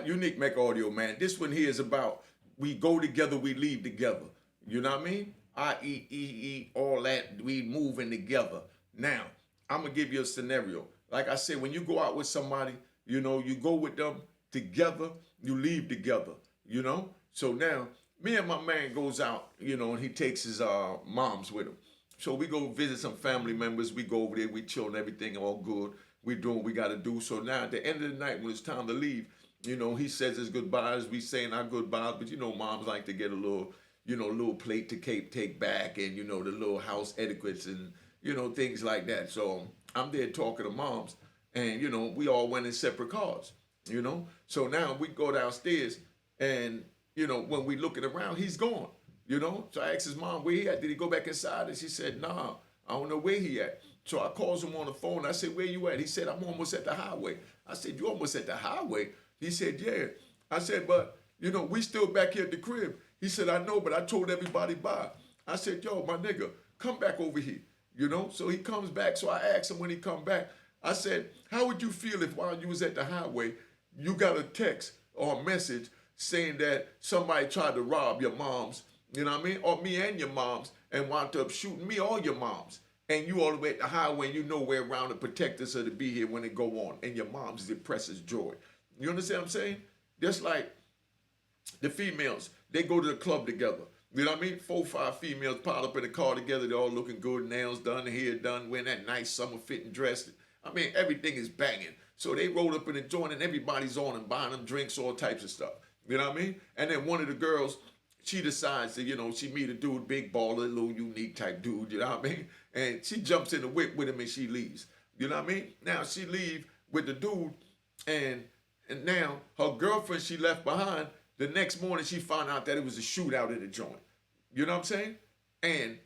Unique Mecca Audio, man. This one here is about we go together, we leave together. You know what I mean? I eat, all that. We moving together. Now, I'm gonna give you a scenario. Like I said, when you go out with somebody, you go with them together, you leave together. So now, me and my man goes out, and he takes his moms with him. So we go visit some family members. We go over there, we chill and everything, all good. We doing what we got to do. So now at the end of the night, when it's time to leave, he says his goodbyes. We saying our goodbyes, but moms like to get a little, little plate to take back, and the little house etiquettes and things like that. So I'm there talking to moms, and we all went in separate cars. So now we go downstairs, and when we looking around, he's gone. So I asked his mom where he at. Did he go back inside? And she said, nah, I don't know where he at. So I calls him on the phone. I said, where you at? He said, I'm almost at the highway. I said, you almost at the highway? He said, yeah. I said, but, we still back here at the crib. He said, I know, but I told everybody bye. I said, yo, my nigga, come back over here. So he comes back. So I asked him when he come back, I said, how would you feel if while you was at the highway, you got a text or a message saying that somebody tried to rob your moms, you know what I mean? Or me and your moms, and wound up shooting me or your moms. And you all the way at the highway, and you know where around to protect us or to be here when it go on. And your mom's depresses joy. You understand what I'm saying? Just like the females, they go to the club together. You know what I mean? 4 or 5 females pile up in the car together. They're all looking good, nails done, hair done, wearing that nice summer fitting dress. I mean, everything is banging. So they roll up in the joint and everybody's on and buying them drinks, all types of stuff. You know what I mean? And then one of the girls, she decides to, she meet a dude, big baller, little unique type dude, you know what I mean? And she jumps in the whip with him and she leaves. You know what I mean? Now she leave with the dude, and now her girlfriend she left behind, the next morning she found out that it was a shootout in the joint. You know what I'm saying? And,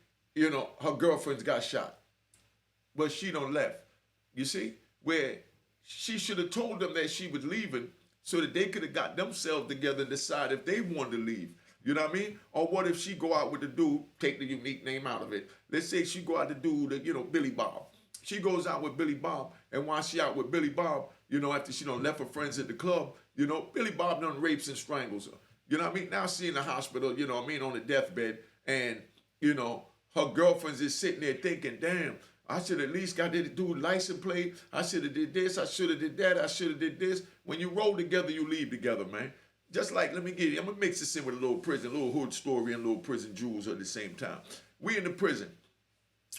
her girlfriend's got shot. But she don't left. You see? Where she should have told them that she was leaving so that they could have got themselves together and decide if they wanted to leave. You know what I mean? Or what if she go out with the dude, take the unique name out of it. Let's say she go out the dude, Billy Bob. She goes out with Billy Bob, and while she out with Billy Bob, after she done left her friends at the club, Billy Bob done rapes and strangles her. You know what I mean? Now she in the hospital, on the deathbed, and, her girlfriend's just sitting there thinking, damn, I should at least got to do license plate. I should have did this. I should have did that. I should have did this. When you roll together, you leave together, man. Just like, let me get you, I'm going to mix this in with a little prison, a little hood story and a little prison jewels at the same time. We in the prison.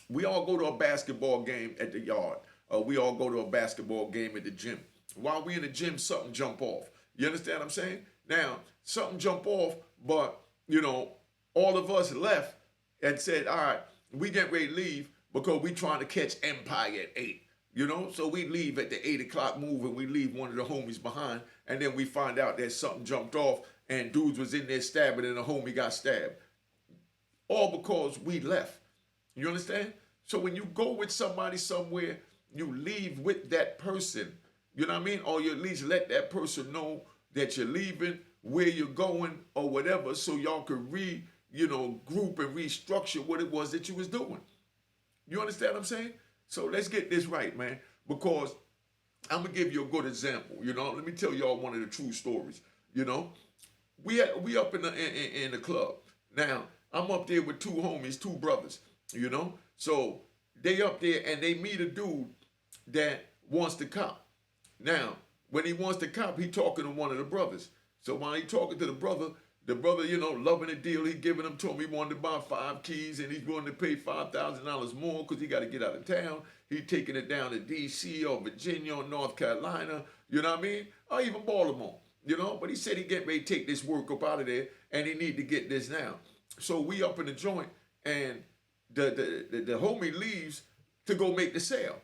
We all go to a basketball game at the yard. We all go to a basketball game at the gym. While we in the gym, something jump off. You understand what I'm saying? Now, something jump off, but, all of us left and said, all right, we get ready to leave because we trying to catch Empire at 8. So we leave at the 8 o'clock move, and we leave one of the homies behind, and then we find out that something jumped off and dudes was in there stabbing and a homie got stabbed. All because we left. You understand? So when you go with somebody somewhere, you leave with that person. You know what I mean? Or you at least let that person know that you're leaving, where you're going, or whatever, so y'all could group and restructure what it was that you was doing. You understand what I'm saying? So let's get this right, man, because I'm going to give you a good example. Let me tell y'all one of the true stories. We up in the club. Now, I'm up there with 2 homies, 2 brothers, So they up there and they meet a dude that wants to cop. Now, when he wants to cop, he talking to one of the brothers. So while he talking to the brother, loving the deal, he giving them to him. He wanted to buy 5 keys, and he's willing to pay $5,000 more because he got to get out of town. He taking it down to D.C. or Virginia or North Carolina, you know what I mean? Or even Baltimore, But he said he get ready to take this work up out of there, and he need to get this now. So we up in the joint, and the homie leaves to go make the sale.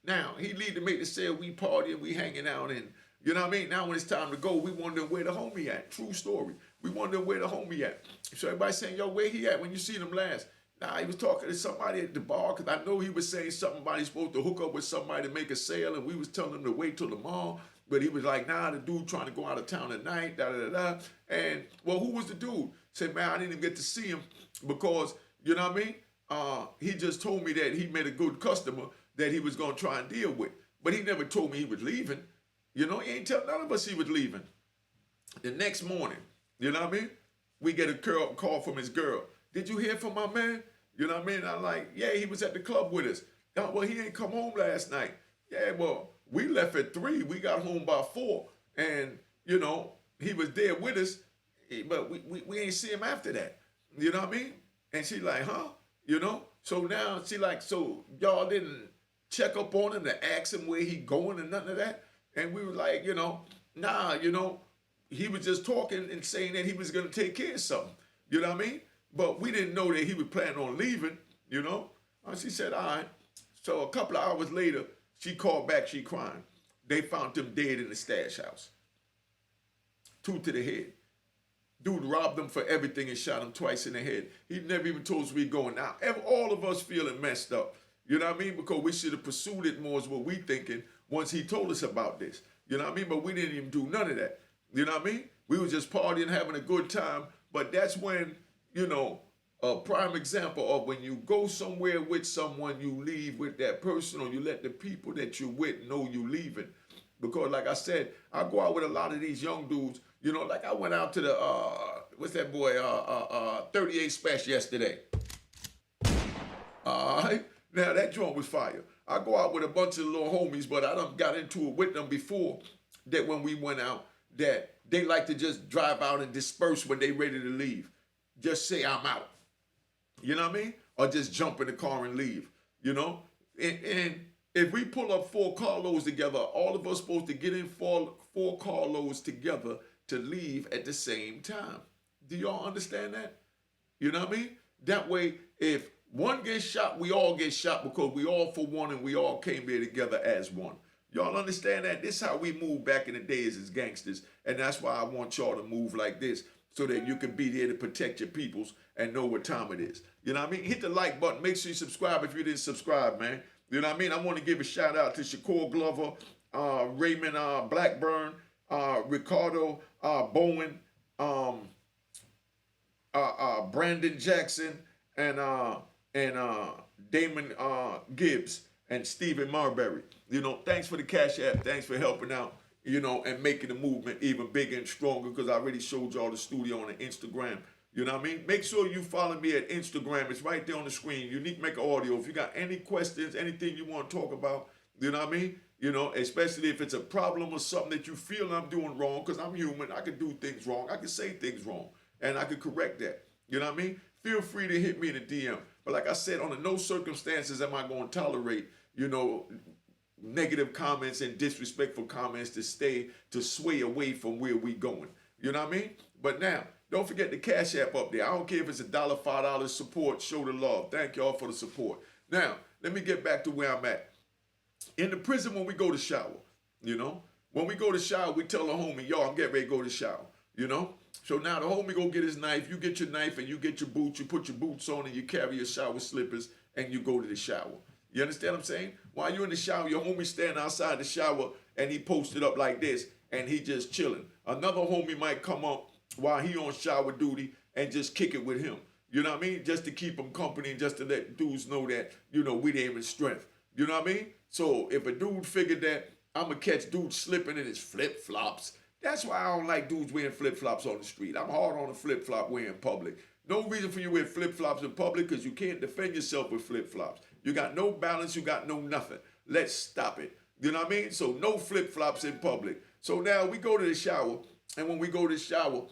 Now, he leave to make the sale, we partying, we hanging out, and you know what I mean? Now when it's time to go, we wondering where the homie at. True story. We wondering where the homie at. So everybody saying, yo, where he at when you seen him last? Nah, he was talking to somebody at the bar, because I know he was saying something about he's supposed to hook up with somebody to make a sale, and we was telling him to wait till tomorrow. But he was like, nah, the dude trying to go out of town tonight, da-da-da-da. And, well, who was the dude? Said, man, I didn't even get to see him because, you know what I mean? He just told me that he met a good customer that he was going to try and deal with. But he never told me he was leaving. He ain't tell none of us he was leaving. The next morning, you know what I mean? We get a call from his girl. Did you hear from my man? You know what I mean? I'm like, yeah, he was at the club with us. "Oh, well, he ain't come home last night. Yeah, well, we left at 3. We got home by 4. And, you know, he was there with us, but we ain't see him after that. You know what I mean? And she like, huh? You know? So now she like, so y'all didn't check up on him to ask him where he going and nothing of that? And we were like, nah, he was just talking and saying that he was going to take care of something. You know what I mean? But we didn't know that he was planning on leaving, you know? And she said, all right. So a couple of hours later, she called back, she crying. They found him dead in the stash house. 2 to the head. Dude robbed him for everything and shot him twice in the head. He never even told us we going. Now, all of us feeling messed up. You know what I mean? Because we should have pursued it more is what we thinking once he told us about this. You know what I mean? But we didn't even do none of that. You know what I mean? We were just partying, having a good time. But that's when, a prime example of when you go somewhere with someone, you leave with that person, or you let the people that you're with know you leaving. Because like I said, I go out with a lot of these young dudes. Like I went out to the, what's that boy, 38 Special yesterday. All right? Now that joint was fire. I go out with a bunch of little homies, but I done got into it with them before that when we went out, that they like to just drive out and disperse when they ready to leave. Just say, I'm out. You know what I mean? Or just jump in the car and leave, And if we pull up 4 carloads together, all of us supposed to get in 4 carloads together to leave at the same time. Do y'all understand that? You know what I mean? That way, if one gets shot, we all get shot because we all for one and we all came here together as one. Y'all understand that? This is how we moved back in the days as gangsters. And that's why I want y'all to move like this so that you can be there to protect your peoples and know what time it is. You know what I mean? Hit the like button. Make sure you subscribe if you didn't subscribe, man. You know what I mean? I want to give a shout out to Shakur Glover, Raymond Blackburn, Ricardo Bowen, Brandon Jackson, and Damon Gibbs and Stephen Marbury. Thanks for the Cash App. Thanks for helping out, and making the movement even bigger and stronger, because I already showed y'all the studio on the Instagram. You know what I mean? Make sure you follow me at Instagram. It's right there on the screen. Unique Mecca Audio. If you got any questions, anything you want to talk about, you know what I mean? Especially if it's a problem or something that you feel I'm doing wrong, because I'm human. I can do things wrong. I can say things wrong, and I can correct that. You know what I mean? Feel free to hit me in the DM. But like I said, under no circumstances am I going to tolerate, negative comments and disrespectful comments to sway away from where we going. You know what I mean? But now, don't forget the Cash App up there. I don't care if it's $1, $5 support, show the love. Thank y'all for the support. Now, let me get back to where I'm at. In the prison, when we go to shower, when we go to shower, we tell the homie, yo, I'm getting ready to go to shower, So now the homie go get his knife, you get your knife and you get your boots, you put your boots on and you carry your shower slippers and you go to the shower. You understand what I'm saying? While you're in the shower, your homie standing outside the shower and he posted up like this and he just chilling. Another homie might come up while he on shower duty and just kick it with him. You know what I mean? Just to keep him company and just to let dudes know that, we there in strength. You know what I mean? So if a dude figured that I'm going to catch dudes slipping in his flip-flops, that's why I don't like dudes wearing flip-flops on the street. I'm hard on a flip-flop wearing in public. No reason for you to wear flip-flops in public, because you can't defend yourself with flip-flops. You got no balance, you got no nothing. Let's stop it. You know what I mean? So no flip-flops in public. So now we go to the shower, and when we go to the shower,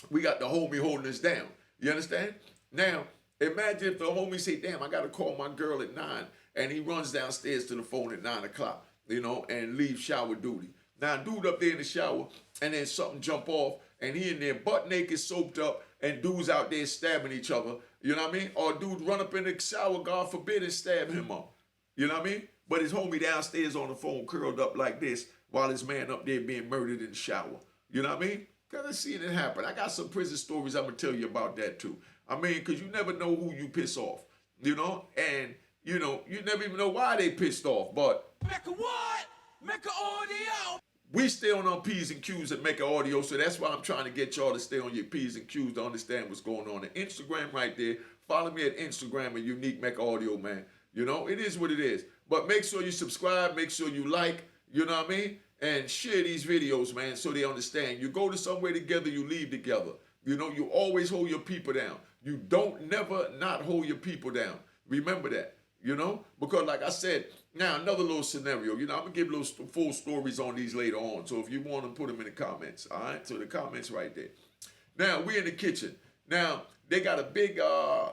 we got the homie holding us down. You understand? Now, imagine if the homie say, damn, I got to call my girl at 9, and he runs downstairs to the phone at 9 o'clock, and leaves shower duty. Now, dude up there in the shower, and then something jump off, and he in there butt naked, soaped up, and dudes out there stabbing each other. You know what I mean? Or dude run up in the shower, God forbid, and stab him up. You know what I mean? But his homie downstairs on the phone curled up like this while his man up there being murdered in the shower. You know what I mean? Because I've seen it happen. I got some prison stories I'm going to tell you about that too. I mean, because you never know who you piss off. And, you never even know why they pissed off. But Mecca what? Mecca Audio. We stay on our P's and Q's at Mecca Audio, so that's why I'm trying to get y'all to stay on your P's and Q's to understand what's going on. And Instagram right there. Follow me at Instagram at Unique Mecca Audio, man. It is what it is. But make sure you subscribe, make sure you like, you know what I mean? and share these videos, man, so they understand. You go to somewhere together, you leave together. You know, you always hold your people down. You don't never not hold your people down. Remember that, you know? Because like I said, now another little scenario, you know, I'm going to give little full stories on these later on. So if you want to put them in the comments, all right? So the comments right there. Now, we're in the kitchen. Now, they got a big, a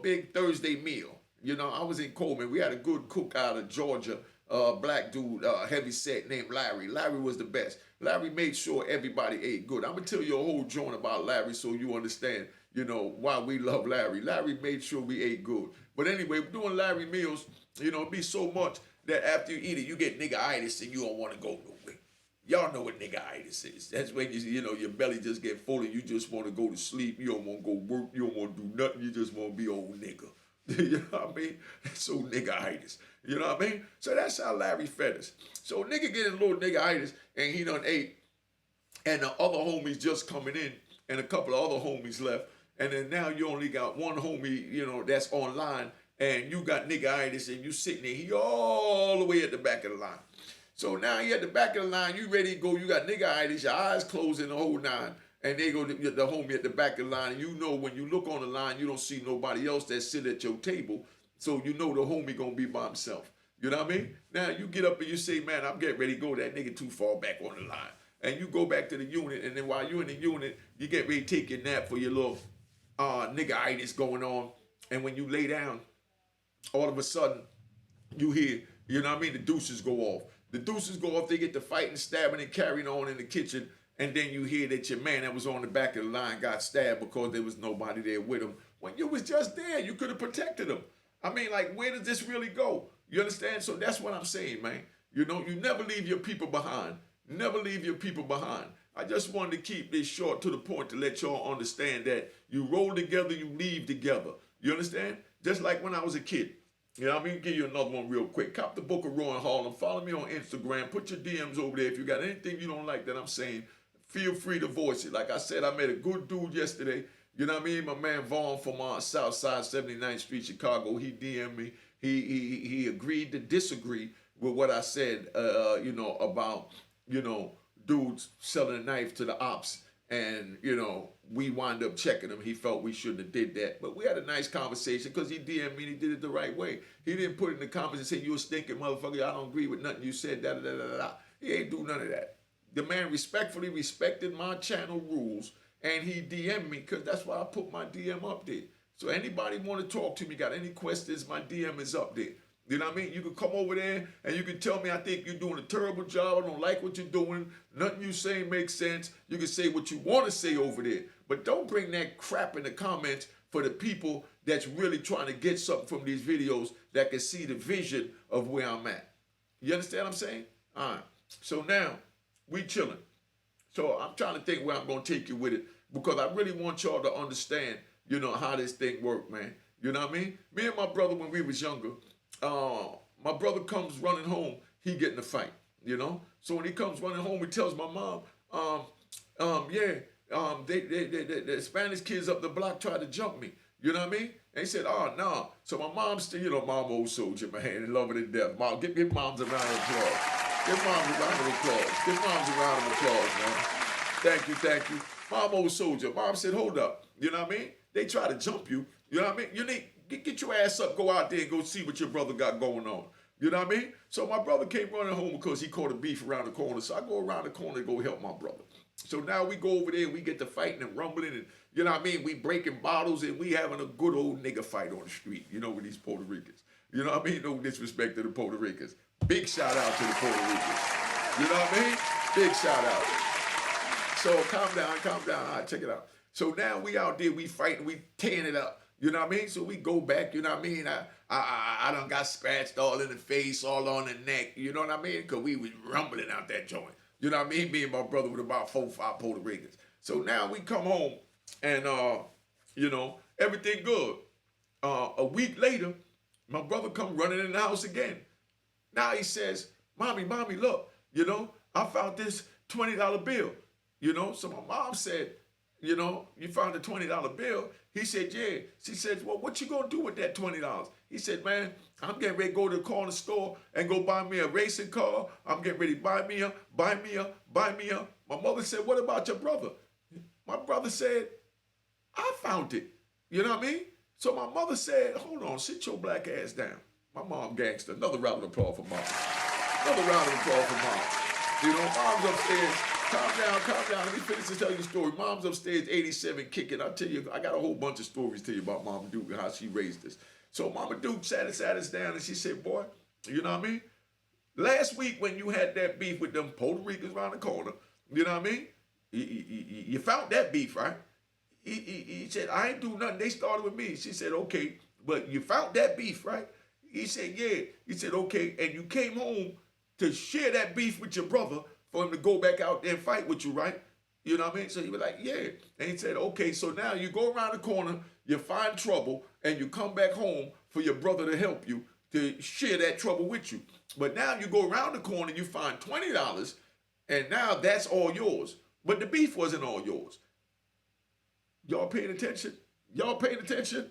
big Thursday meal. You know, I was in Coleman. We had a good cook out of Georgia, black dude, heavy set, named Larry. Larry was the best. Larry made sure everybody ate good. I'm going to tell you a whole joint about Larry so you understand, you know, why we love Larry. Larry made sure we ate good. But anyway, doing Larry meals, you know, it be so much that after you eat it, you get nigga-itis and you don't want to go nowhere. Y'all know what nigga-itis is. That's when, you know, your belly just get full and you just want to go to sleep. You don't want to go work. You don't want to do nothing. You just want to be old nigga. You know what I mean? So nigga-itis. You know what I mean? So that's how Larry fed us. So nigga get a little nigga-itis and he done ate. And the other homies just coming in and a couple of other homies left. And then now you only got one homie, you know, that's online. And you got nigga-itis and you sitting there. He all the way at the back of the line. So now you at the back of the line, you ready to go, you got nigga-itis, your eyes closed in the whole nine, and they go to the homie at the back of the line, and you know when you look on the line, you don't see nobody else that sit at your table, so you know the homie gonna be by himself. You know what I mean? Now you get up and you say, man, I'm getting ready to go, that nigga too far back on the line. And you go back to the unit, and then while you're in the unit, you get ready to take your nap for your little nigga-itis going on, and when you lay down, all of a sudden, you hear, you know what I mean, the deuces go off. The deuces go off, they get to fighting, stabbing, and carrying on in the kitchen, and then you hear that your man that was on the back of the line got stabbed because there was nobody there with him. When you was just there, you could have protected him. I mean, like, where does this really go? You understand? So that's what I'm saying, man. You know, you never leave your people behind. Never leave your people behind. I just wanted to keep this short to the point to let y'all understand that you roll together, you leave together. You understand? Just like when I was a kid. You know, I'm going to give you another one real quick. Cop the book of Roy Harlem. Follow me on Instagram. Put your DMs over there. If you got anything you don't like that I'm saying, feel free to voice it. Like I said, I met a good dude yesterday. You know what I mean? My man Vaughn from Southside 79th Street, Chicago. He DM'd me. He agreed to disagree with what I said, you know, about, you know, dudes selling a knife to the ops. And, you know, we wound up checking him. He felt we shouldn't have did that. But we had a nice conversation because he DM'd me and he did it the right way. He didn't put it in the comments and say, you a stinking motherfucker. I don't agree with nothing you said, da-da-da-da-da. He ain't do none of that. The man respectfully respected my channel rules and he DM'd me because that's why I put my DM up there. So anybody want to talk to me, got any questions, my DM is up there. You know what I mean? You can come over there and you can tell me I think you're doing a terrible job. I don't like what you're doing. Nothing you say makes sense. You can say what you want to say over there. But don't bring that crap in the comments for the people that's really trying to get something from these videos that can see the vision of where I'm at. You understand what I'm saying? All right. So now we chilling. So I'm trying to think where I'm going to take you with it because I really want y'all to understand, you know, how this thing works, man. You know what I mean? Me and my brother, when we was younger, my brother comes running home, he get in a fight, you know? So when he comes running home, he tells my mom, the Spanish kids up the block tried to jump me. You know what I mean? And he said, oh, no. So my mom's still, you know, mom old soldier, man, and love her to death. Mom, give moms a round of applause. Give moms a round of applause. Give moms a round of applause, man. Thank you, thank you. Mom old soldier. Mom said, hold up. You know what I mean? They try to jump you. You know what I mean? You need, get your ass up, go out there and go see what your brother got going on. You know what I mean? So my brother came running home because he caught a beef around the corner. So I go around the corner to go help my brother. So now we go over there and we get to fighting and rumbling and, you know what I mean? We breaking bottles and we having a good old nigga fight on the street, you know, with these Puerto Ricans. You know what I mean? No disrespect to the Puerto Ricans. Big shout out to the Puerto Ricans. You know what I mean? Big shout out. So calm down. All right, check it out. So now we out there, we fighting, we tearing it up. You know what I mean? So we go back, you know what I mean? I done got scratched all in the face, all on the neck, you know what I mean? Because we was rumbling out that joint. You know what I mean? Me and my brother with about 4 or 5 Puerto Ricans. So now we come home and, you know, everything good. A week later, my brother come running in the house again. Now he says, mommy, look, you know, I found this $20 bill, you know? So my mom said, You know, you found a $20 bill. He said, yeah. She said, well, what you gonna do with that $20? He said, man, I'm getting ready to go to the corner store and go buy me a racing car. I'm getting ready to buy me a. My mother said, what about your brother? My brother said, I found it. You know what I mean? So my mother said, hold on, sit your black ass down. My mom gangster. Another round of applause for mom. Another round of applause for mom. You know, mom's upstairs. Calm down. Let me finish to tell you a story. Mom's upstairs, 87, kicking. I'll tell you, I got a whole bunch of stories to tell you about Mama Duke and how she raised us. So Mama Duke sat us down and she said, boy, you know what I mean? Last week when you had that beef with them Puerto Ricans around the corner, you know what I mean? You found that beef, right? He said, I ain't do nothing. They started with me. She said, okay, but you found that beef, right? He said, yeah. He said, okay, and you came home to share that beef with your brother for him to go back out there and fight with you, right? You know what I mean? So he was like, yeah. And he said, okay, so now you go around the corner, you find trouble, and you come back home for your brother to help you, to share that trouble with you. But now you go around the corner, you find $20, and now that's all yours. But the beef wasn't all yours. Y'all paying attention? Y'all paying attention?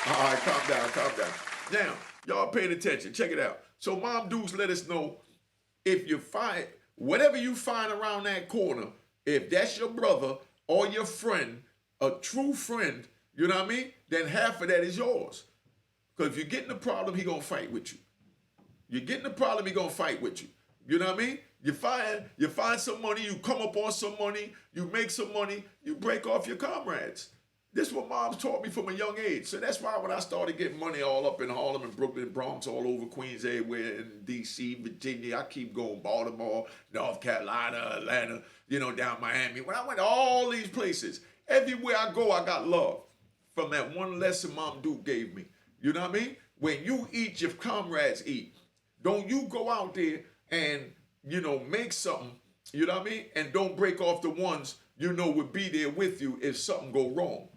All right, calm down. Now, y'all paying attention. Check it out. So Mom Dukes let us know if you find, whatever you find around that corner, if that's your brother or your friend, a true friend, you know what I mean? Then half of that is yours. Because if you get in a problem, he gonna fight with you. You get in a problem, he gonna fight with you. You know what I mean? You find some money, you come up on some money, you make some money, you break off your comrades. This is what Mom's taught me from a young age. So that's why when I started getting money all up in Harlem and Brooklyn, Bronx, all over Queens, everywhere, in D.C., Virginia, I keep going, Baltimore, North Carolina, Atlanta, you know, down Miami. When I went to all these places, everywhere I go, I got love from that one lesson Mom Duke gave me. You know what I mean? When you eat, your comrades eat. Don't you go out there and, you know, make something, you know what I mean? And don't break off the ones you know would be there with you if something go wrong.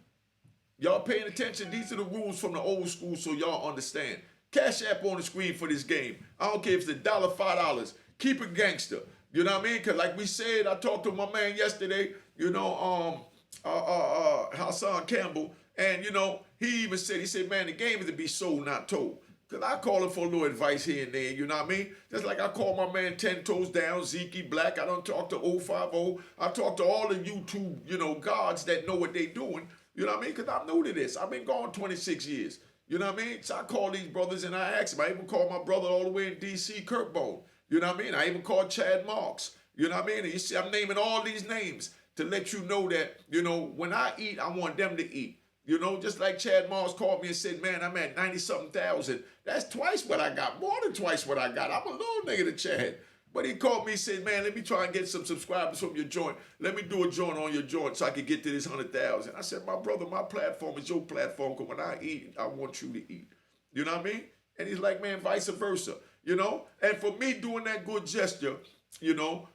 Y'all paying attention? These are the rules from the old school so y'all understand. Cash App on the screen for this game. I don't care if it's $1, $5. Keep it gangster. You know what I mean? Because like we said, I talked to my man yesterday, you know, Hassan Campbell, and, you know, he even said, man, the game is to be sold, not told. Because I call him for a little advice here and there, you know what I mean? Just like I call my man 10 Toes Down, Zeke Black. I don't talk to 050. I talk to all the YouTube, you know, gods that know what they doing. You know what I mean? Because I'm new to this. I've been gone 26 years. You know what I mean? So I call these brothers and I ask them. I even called my brother all the way in D.C., Kurt Bone. You know what I mean? I even called Chad Marks. You know what I mean? And you see, I'm naming all these names to let you know that, you know, when I eat, I want them to eat. You know, just like Chad Marks called me and said, man, I'm at 90-something thousand. That's twice what I got, more than twice what I got. I'm a little nigga to Chad. But he called me and said, man, let me try and get some subscribers from your joint. Let me do a joint on your joint so I can get to this 100,000. I said, my brother, my platform is your platform, because when I eat, I want you to eat. You know what I mean? And he's like, man, vice versa. You know? And for me doing that good gesture, you know,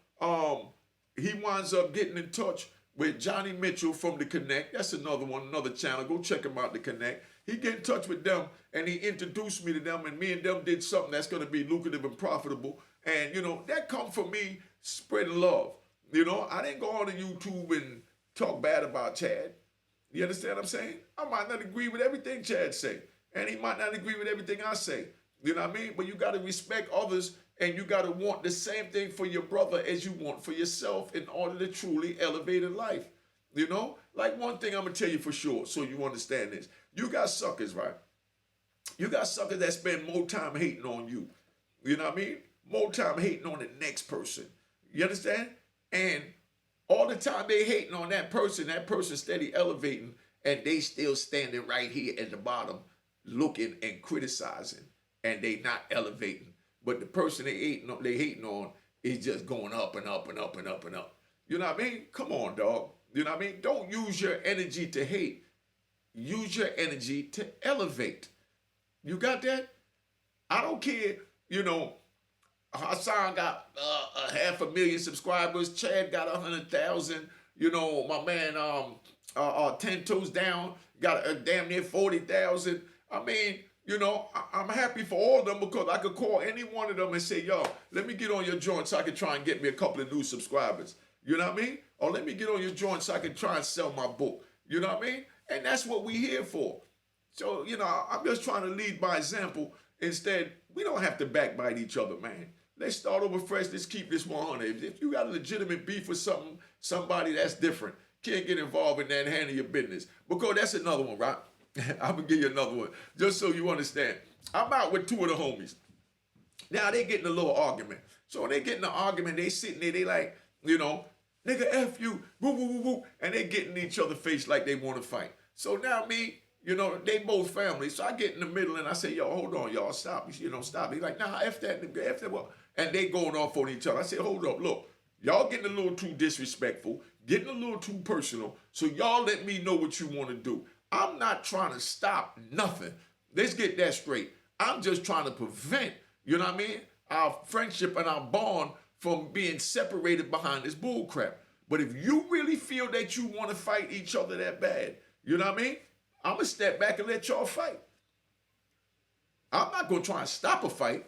he winds up getting in touch with Johnny Mitchell from The Connect. That's another one, another channel. Go check him out, The Connect. He get in touch with them, and he introduced me to them, and me and them did something that's going to be lucrative and profitable. And, you know, that come from me spreading love. You know, I didn't go on to YouTube and talk bad about Chad. You understand what I'm saying? I might not agree with everything Chad say, and he might not agree with everything I say. You know what I mean? But you got to respect others, and you got to want the same thing for your brother as you want for yourself in order to truly elevate in life. You know? Like one thing I'm going to tell you for sure so you understand this. You got suckers, right? You got suckers that spend more time hating on you. You know what I mean? More time hating on the next person. You understand? And all the time they hating on that person steady elevating, and they still standing right here at the bottom looking and criticizing, and they not elevating. But the person they hating on is just going up and up and up and up and up. You know what I mean? Come on, dog. You know what I mean? Don't use your energy to hate. Use your energy to elevate. You got that? I don't care, you know, Hassan got 500,000 subscribers. Chad got 100,000. You know, my man 10 Toes Down got damn near 40,000. I mean, You know, I'm happy for all of them because I could call any one of them and say, yo, let me get on your joint so I can try and get me a couple of new subscribers. You know what I mean? Or let me get on your joint so I can try and sell my book. You know what I mean? And that's what we here for. So, you know, I'm just trying to lead by example. Instead, we don't have to backbite each other, man. Let's start over fresh. Let's keep this 100. If you got a legitimate beef with somebody that's different, can't get involved in that and handle your business. Because that's another one, right? I'm going to give you another one, just so you understand. I'm out with two of the homies. Now, they getting a little argument. So when they get in the argument, they sitting there, they like, you know, nigga, F you, woo, woo, woo, woo, and they get in each other's face like they want to fight. So now me, you know, they both family. So I get in the middle and I say, yo, hold on, y'all, stop. You know, stop. He's like, nah, F that, nigga, F that. What? And they going off on each other. I say, hold up, look, y'all getting a little too disrespectful, getting a little too personal. So y'all let me know what you want to do. I'm not trying to stop nothing. Let's get that straight. I'm just trying to prevent, you know what I mean, our friendship and our bond from being separated behind this bull crap. But if you really feel that you want to fight each other that bad, you know what I mean, I'm going to step back and let y'all fight. I'm not going to try and stop a fight.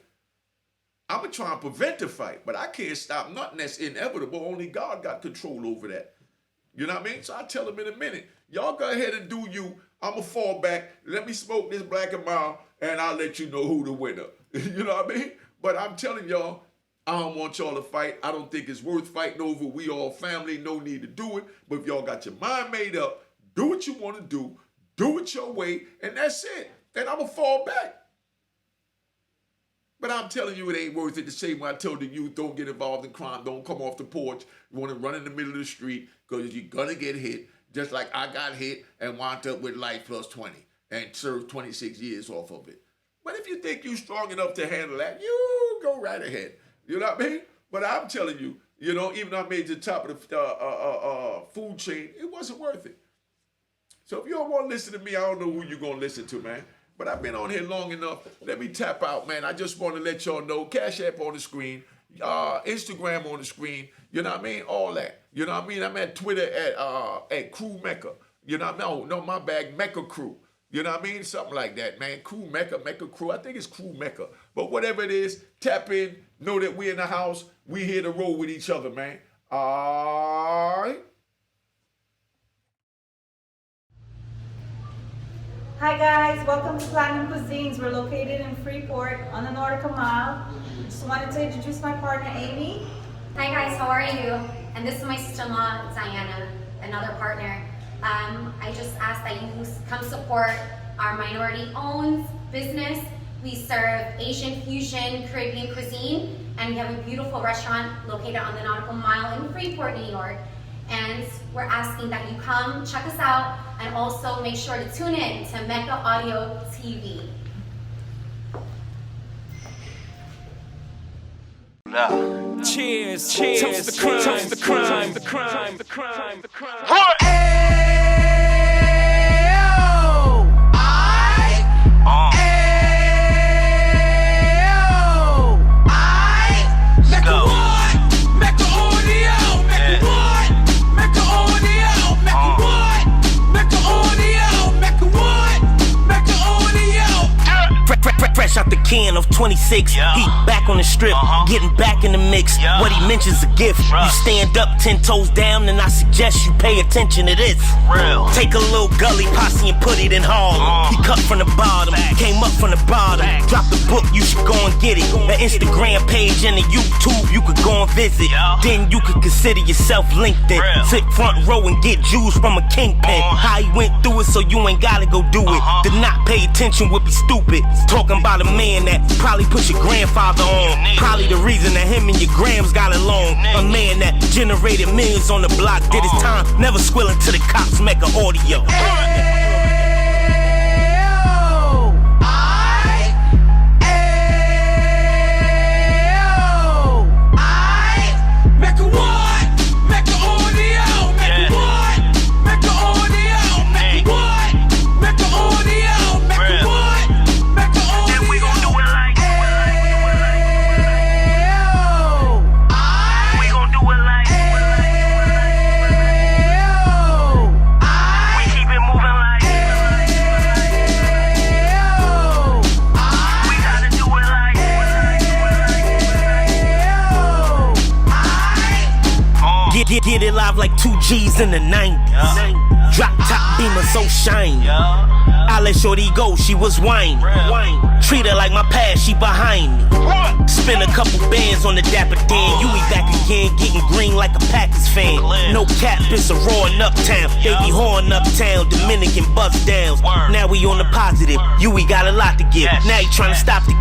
I'm going to try and prevent a fight. But I can't stop nothing that's inevitable. Only God got control over that. You know what I mean? So I tell them in a minute, y'all go ahead and do you. I'm going to fall back. Let me smoke this black and mild, and I'll let you know who the winner. You know what I mean? But I'm telling y'all, I don't want y'all to fight. I don't think it's worth fighting over. We all family, no need to do it. But if y'all got your mind made up, do what you want to do it your way, and that's it. And I'm going to fall back. But I'm telling you, it ain't worth it. The same way I told the youth, don't get involved in crime. Don't come off the porch. You want to run in the middle of the street because you're going to get hit, just like I got hit and wound up with life plus 20 and served 26 years off of it. But if you think you're strong enough to handle that, you go right ahead. You know what I mean? But I'm telling you, you know, even though I made it to the top of the food chain, it wasn't worth it. So if you don't want to listen to me, I don't know who you're going to listen to, man. But I've been on here long enough. Let me tap out, man. I just want to let y'all know. Cash App on the screen. Instagram on the screen. You know what I mean? All that. You know what I mean? I'm at Twitter at Crew Mecca. You know what I mean? No, my bag, Mecca Crew. You know what I mean? Something like that, man. Crew Mecca, Mecca Crew. I think it's Crew Mecca. But whatever it is, tap in. Know that we in the house. We here to roll with each other, man. All right. Hi guys, welcome to Platinum Cuisines. We're located in Freeport on the Nautical Mile. Just wanted to introduce my partner, Amy. Hi guys, how are you? And this is my sister-in-law, Diana, another partner. I just ask that you come support our minority-owned business. We serve Asian fusion, Caribbean cuisine, and we have a beautiful restaurant located on the Nautical Mile in Freeport, New York. And we're asking that you come check us out and also make sure to tune in to Mecca Audio TV. Cheers, cheers, toast the crime, toast the crime, the crime, the crime, the crime. Fresh out the can of 26, he back on the strip, getting back in the mix. What he mentions a gift. You stand up 10 toes down, and I suggest you pay attention to this. Take a little gully posse and put it in Harlem. He cut from the bottom, came up from the bottom. Drop the book, you should go and get it. The Instagram page and the YouTube, you could go and visit. Then you could consider yourself LinkedIn. Sit front row and get Jews from a kingpin. How he went through it, so you ain't gotta go do it. To not pay attention would be stupid. Talking about a man that probably put your grandfather on. Probably the reason that him and your grams got along. A man that generated millions on the block, did his time, never squilling to the cops, Mecca Audio. drive like 2 G's in the 90s. Drop top Beamer so shiny. I let shorty go, she was whining. Treat her like my past, she behind me. Spend a couple bands on the Dapper Dan. You be back again, getting green like a Packers fan. No cap, it's a roaring uptown. They be whoring uptown, Dominican bust downs. Now we on the positive, you we got a lot to give. Now you tryna stop the